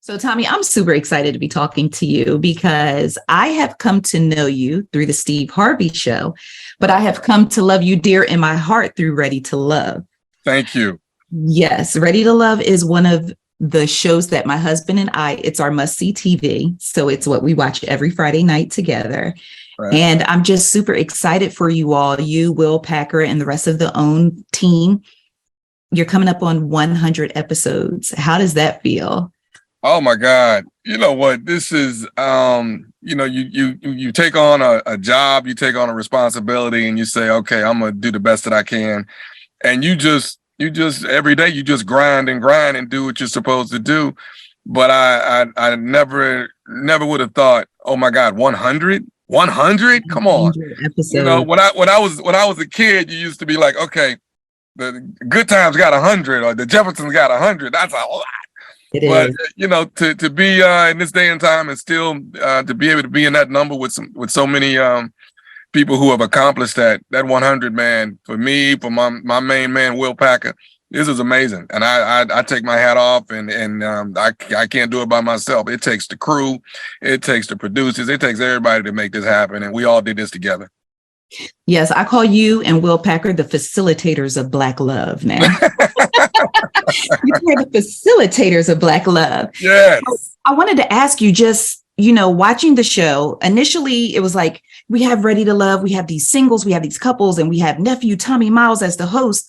So, Tommy, I'm super excited to be talking to you because I have come to know you through the Steve Harvey Show, but I have come to love you dear in my heart through Ready to Love. Thank you. Yes, Ready to Love is one of the shows that my husband and it's our must-see TV. So it's what we watch every Friday night together. Right. And I'm just super excited for you all, you, Will Packer, and the rest of the OWN team. You're coming up on 100 episodes. How does that feel? Oh my God. You know what? This is, you take on a job, you take on a responsibility and you say, okay, I'm going to do the best that I can. And you just every day, you just grind and do what you're supposed to do. But I never would have thought, oh my God, 100? 100? Come on. Episodes. You know, when I was a kid, you used to be like, okay, the Good Times got 100 or the Jeffersons got 100. That's a lot. But you know, to be in this day and time and still to be able to be in that number with so many people who have accomplished that 100, man, for me, for my main man, Will Packer, this is amazing. And I take my hat off and I can't do it by myself. It takes the crew, it takes the producers, it takes everybody to make this happen. And we all did this together. Yes, I call you and Will Packer the facilitators of Black love now. You're the facilitators of Black love. Yes. So I wanted to ask you, just, watching the show, initially it was like, we have Ready to Love, we have these singles, we have these couples, and we have Nephew Tommy Miles as the host.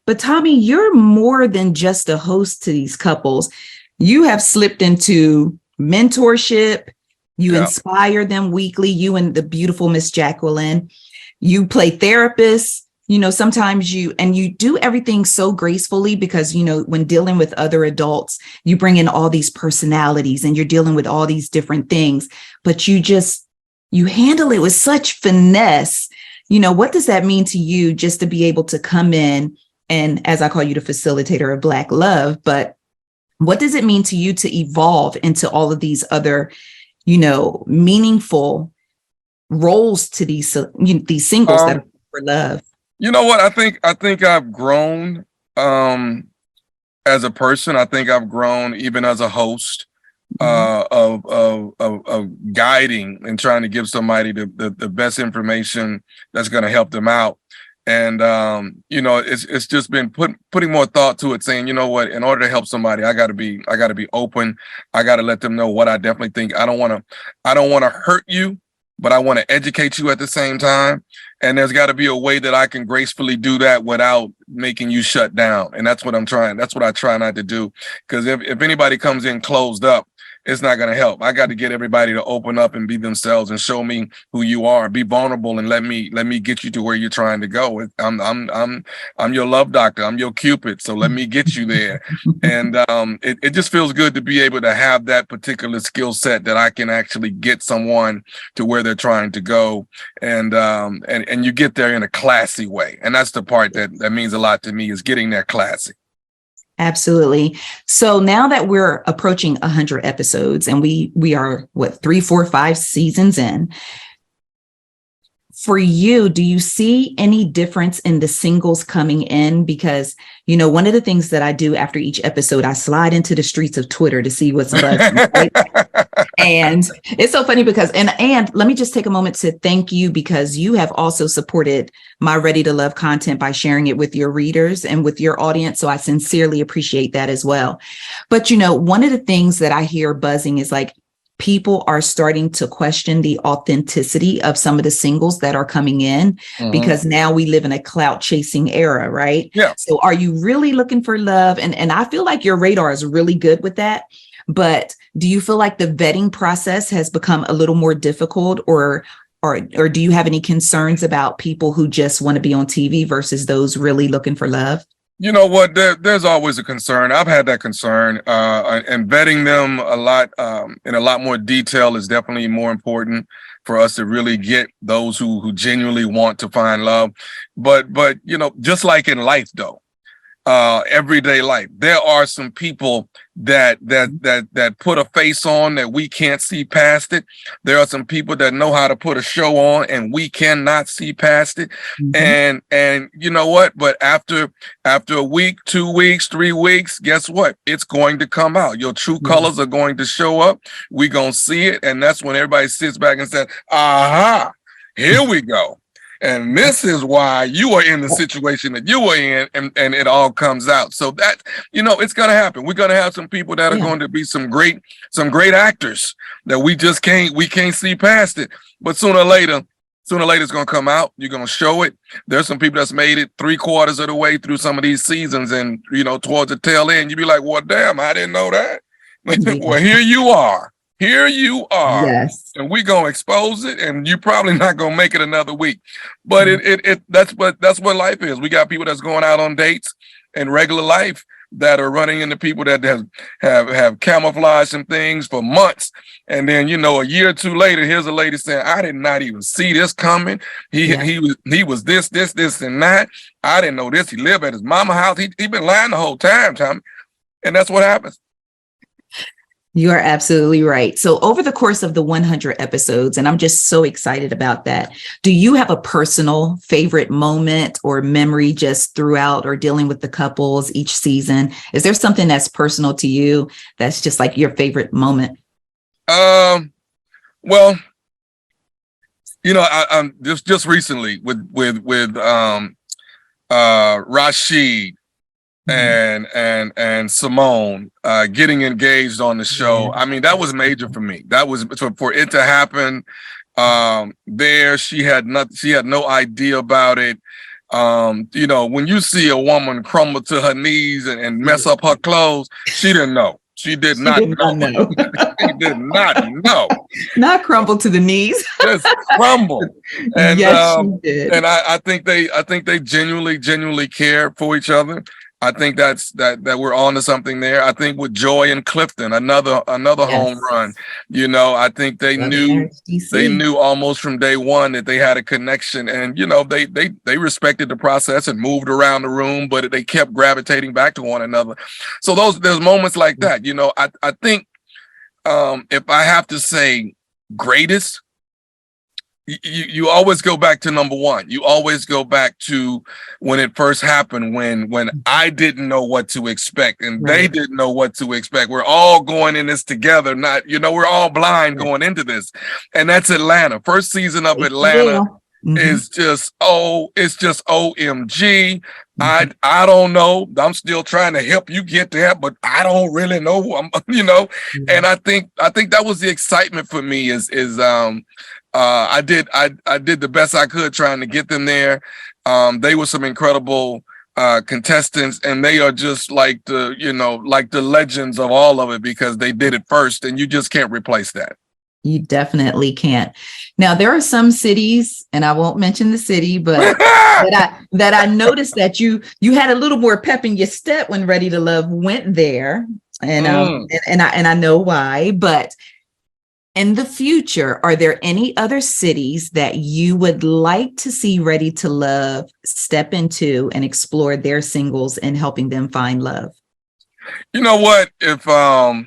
But Tommy, you're more than just a host to these couples. You have slipped into mentorship. You inspire them weekly, you and the beautiful Miss Jacqueline. You play therapist, sometimes you do everything so gracefully because, when dealing with other adults, you bring in all these personalities and you're dealing with all these different things, but you handle it with such finesse. What does that mean to you just to be able to come in and, as I call you, the facilitator of Black love, but what does it mean to you to evolve into all of these other, meaningful roles to these singles that are for love? You know what? I think I've grown as a person. I think I've grown even as a host of guiding and trying to give somebody the best information that's going to help them out. And it's just been putting more thought to it, saying, you know what, in order to help somebody, I gotta be open. I gotta let them know what I definitely think. I don't want to hurt you, but I want to educate you at the same time. And there's got to be a way that I can gracefully do that without making you shut down. And that's what I'm trying. That's what I try not to do. Because if anybody comes in closed up, it's not going to help. I got to get everybody to open up and be themselves and show me who you are. Be vulnerable and let me get you to where you're trying to go. I'm your love doctor. I'm your Cupid. So let me get you there. And it just feels good to be able to have that particular skill set that I can actually get someone to where they're trying to go. And you get there in a classy way. And that's the part that means a lot to me, is getting there classy. Absolutely. So now that we're approaching 100 episodes and we are 3, 4, 5 seasons in, for you, do you see any difference in the singles coming in? Because, one of the things that I do after each episode, I slide into the streets of Twitter to see what's buzzing. Right? And it's so funny because, and let me just take a moment to thank you, because you have also supported my Ready to Love content by sharing it with your readers and with your audience. So I sincerely appreciate that as well. But, one of the things that I hear buzzing is like, people are starting to question the authenticity of some of the singles that are coming in, because now we live in a clout chasing era, right? Yeah. So are you really looking for love? And I feel like your radar is really good with that. But do you feel like the vetting process has become a little more difficult, or do you have any concerns about people who just want to be on TV versus those really looking for love? You know what? There's always a concern. I've had that concern, and vetting them a lot in a lot more detail is definitely more important for us to really get those who genuinely want to find love. But just like in life, though, everyday life. There are some people that put a face on that we can't see past it. There are some people that know how to put a show on and we cannot see past it. And you know what? But after a week, 2 weeks, 3 weeks, guess what? It's going to come out. Your true colors are going to show up. We're going to see it. And that's when everybody sits back and says, aha, here we go. And this is why you are in the situation that you are in, and it all comes out. So that, it's going to happen. We're going to have some people that are going to be some great actors that we can't see past it. But sooner or later, it's going to come out. You're going to show it. There's some people that's made it 3/4 of the way through some of these seasons, and towards the tail end, you'd be like, well, damn, I didn't know that. Well, here you are. Yes. And we're gonna expose it, and you're probably not gonna make it another week. But that's what life is. We got people that's going out on dates in regular life that are running into people that have camouflaged some things for months. And then, a year or two later, here's a lady saying, I did not even see this coming. He was this, and that. I didn't know this. He lived at his mama's house. He been lying the whole time, Tommy. And that's what happens. You are absolutely right. So over the course of the 100 episodes, and I'm just so excited about that, do you have a personal favorite moment or memory just throughout or dealing with the couples each season? Is there something that's personal to you that's just like your favorite moment? Well, I'm just recently with Rashid and Simone getting engaged on the show. I mean, that was major for me. That was for it to happen there. She had no idea about it. When you see a woman crumble to her knees and mess up her clothes, she didn't know. She did not know. She did not know. Not crumble to the knees. Just crumble. And yes, she did. And I think they genuinely care for each other. I think that we're on to something there. I think with Joy and Clifton, another home run. I think they knew almost from day one that they had a connection, and they respected the process and moved around the room, but they kept gravitating back to one another. So there's moments like that. I think if I have to say greatest, you always go back to number one. You always go back to when it first happened, when I didn't know what to expect and they didn't know what to expect. We're all going in this together, we're all blind going into this. And that's Atlanta. First season of Atlanta is just, it's just OMG. I don't know. I'm still trying to help you get there, but I don't really know. And I think that was the excitement for me is I did the best I could trying to get them there. They were some incredible contestants, and they are just like the legends of all of it because they did it first, and you just can't replace that. You definitely can't. Now, there are some cities, and I won't mention the city, but that I noticed that you had a little more pep in your step when Ready to Love went there, and I know why. But in the future, are there any other cities that you would like to see Ready to Love step into and explore their singles and helping them find love? You know what? If oh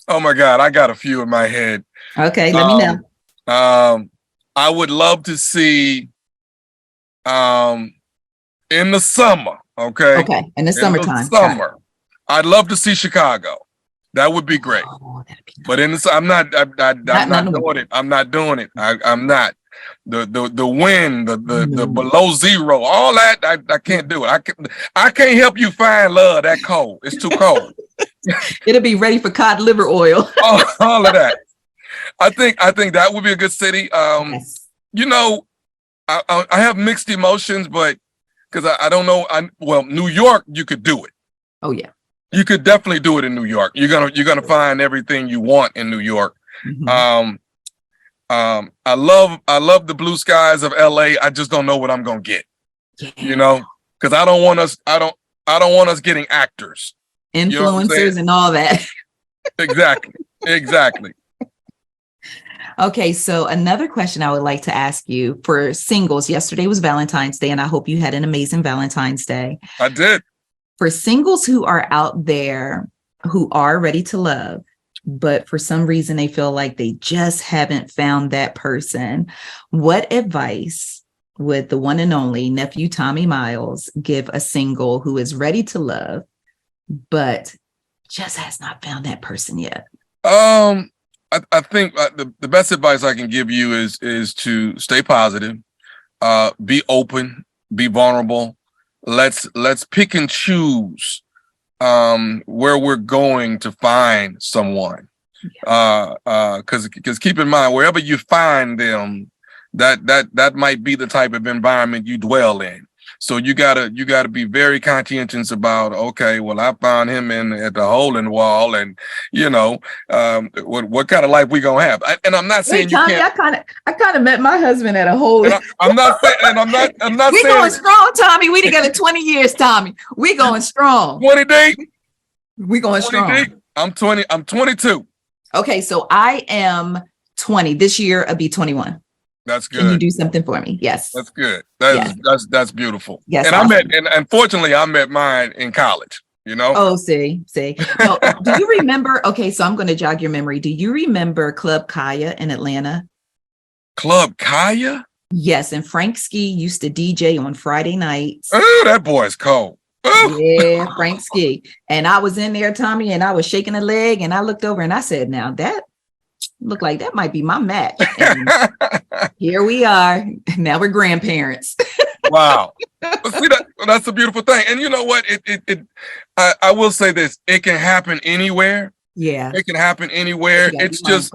my God, I got a few in my head. Okay, let me know. I would love to see in the summer. Okay, in the summertime. Summer. I'd love to see Chicago. That would be great. That'd be nice. But I'm not doing it. I'm not doing it. I'm not. The wind, the below zero, all that I can't do it. I can't help you find love that cold. It's too cold. It'll be ready for cod liver oil. all of that. I think that would be a good city. Yes. I have mixed emotions, but because I don't know. New York, you could do it. Oh yeah. You could definitely do it in New York. You're gonna find everything you want in New York. Mm-hmm. I love the blue skies of LA. I just don't know what I'm gonna get. Yeah. Because I don't want us getting actors, influencers, and all that. Exactly. Okay, so another question I would like to ask you for singles. Yesterday was Valentine's Day, and I hope you had an amazing Valentine's Day. I did. For singles who are out there who are ready to love, but for some reason they feel like they just haven't found that person, what advice would the one and only Nephew Tommy Miles give a single who is ready to love, but just has not found that person yet? I think the best advice I can give you is to stay positive, be open, be vulnerable. Let's pick and choose where we're going to find someone. Because keep in mind, wherever you find them, that might be the type of environment you dwell in. So you gotta be very conscientious about, okay, well, I found him at the hole in the wall, and what kind of life we gonna have. And I'm not saying Tommy, I kind of met my husband at a hole. I'm not we saying going strong, Tommy. We together 20 years, Tommy. We going strong. 20 deep. We going strong. Deep. I'm 22. Okay, so I am 20. This year I'll be 21. That's good. Can you do something for me? Yes. That's good. That's beautiful. Yes. And awesome. and unfortunately I met mine in college, Oh, see. No, do you remember? Okay, so I'm going to jog your memory. Do you remember Club Kaya in Atlanta? Club Kaya? Yes, and Frank Ski used to DJ on Friday nights. Oh, that boy's cold. Oh. Yeah, Frank Ski. And I was in there, Tommy, and I was shaking a leg, and I looked over and I said, now that looked like that might be my match. And here we are. Now we're grandparents. Wow. See, that's a beautiful thing. And you know what? I will say this. It can happen anywhere. Yeah. It can happen anywhere. It's just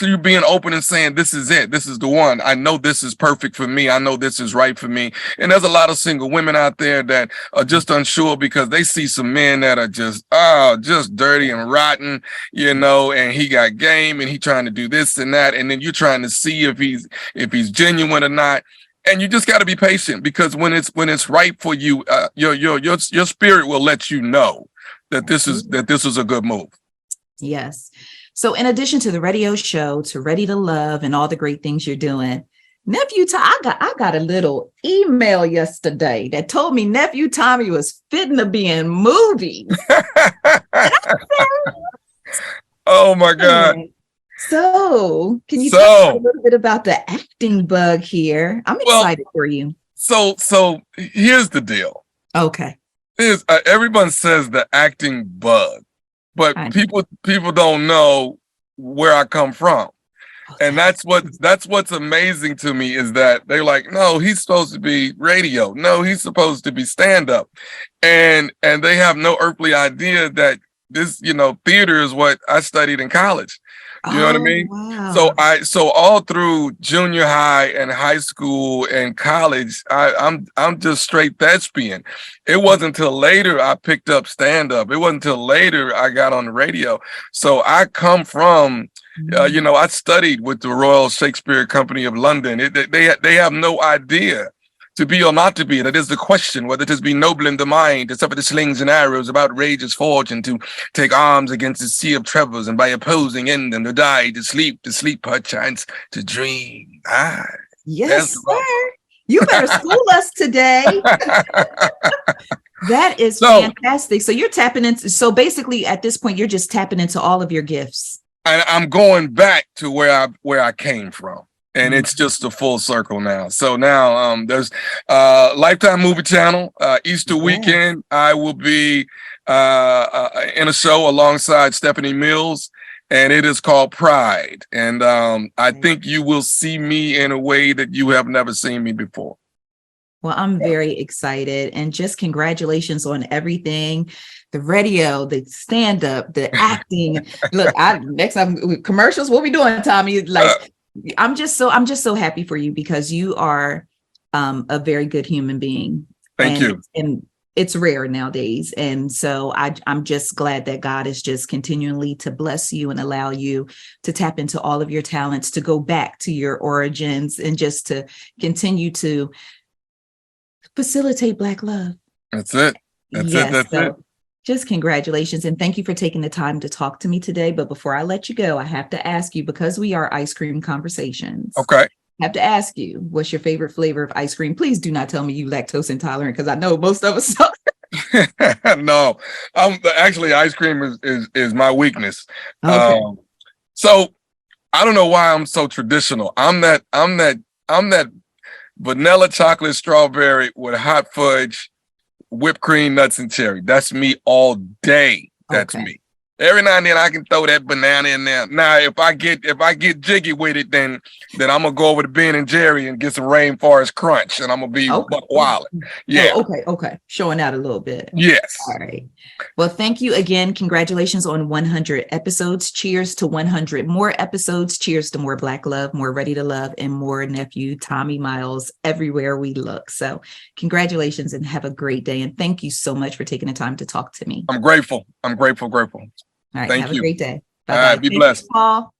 you being open and saying, this is it. This is the one. I know this is perfect for me. I know this is right for me. And there's a lot of single women out there that are just unsure because they see some men that are just dirty and rotten, and he got game and he trying to do this and that. And then you're trying to see if he's genuine or not. And you just got to be patient, because when it's right for you, your spirit will let you know that this is a good move. Yes. So in addition to the radio show, to Ready to Love and all the great things you're doing, Nephew Tommy, I got a little email yesterday that told me Nephew Tommy was fitting to be in movies. Oh my God. So can you tell me a little bit about the acting bug here? I'm excited for you. So here's the deal. Okay. Everyone says the acting bug, but people don't know where I come from. And that's what's amazing to me, is that they're like, no, he's supposed to be radio. No, he's supposed to be stand-up. And they have no earthly idea that this, theater is what I studied in college. You know what I mean? Wow. So all through junior high and high school and college, I'm just straight thespian. It wasn't until later I picked up stand-up. It wasn't until later I got on the radio. So I come from, I studied with the Royal Shakespeare Company of London. They have no idea. To be or not to be, that is the question, whether it is be noble in the mind, to suffer the slings and arrows of outrageous fortune, to take arms against the sea of troubles, and by opposing end them to die, to sleep perchance, to dream. Yes, sir. You better school us today. That is fantastic. So you're tapping into, so basically at this point, you're just tapping into all of your gifts. I'm going back to where I came from. And it's just a full circle now. So now there's Lifetime Movie Channel. Easter weekend, I will be in a show alongside Stephanie Mills, and it is called Pride. And I think you will see me in a way that you have never seen me before. Well, I'm very excited, and just congratulations on everything. The radio, the stand-up, the acting. Look, next time commercials, what we doing, Tommy? I'm just so happy for you, because you are a very good human being. Thank you. And it's rare nowadays. And so I'm just glad that God is just continually to bless you and allow you to tap into all of your talents, to go back to your origins, and just to continue to facilitate Black love. That's it. That's it. Just congratulations, and thank you for taking the time to talk to me today. But before I let you go, I have to ask you, because we are Ice Cream Conversations. Okay. have to ask you, what's your favorite flavor of ice cream? Please do not tell me you lactose intolerant, because I know most of us are. No, actually ice cream is my weakness. Okay. So I don't know why I'm so traditional. I'm that vanilla chocolate strawberry with hot fudge, whipped cream, nuts, and cherry. That's me all day. That's me. Every now and then I can throw that banana in there. Now, if I get jiggy with it, then I'm gonna go over to Ben and Jerry and get some Rainforest Crunch, and I'm gonna be buck wild. Yeah. Oh, okay. Showing out a little bit. Yes. All right. Well, thank you again. Congratulations on 100 episodes. Cheers to 100 more episodes. Cheers to more Black love, more Ready to Love, and more Nephew Tommy Miles everywhere we look. So congratulations and have a great day. And thank you so much for taking the time to talk to me. I'm grateful. All right. Thank Have you. a great day. Bye. All right. Be blessed. Paul.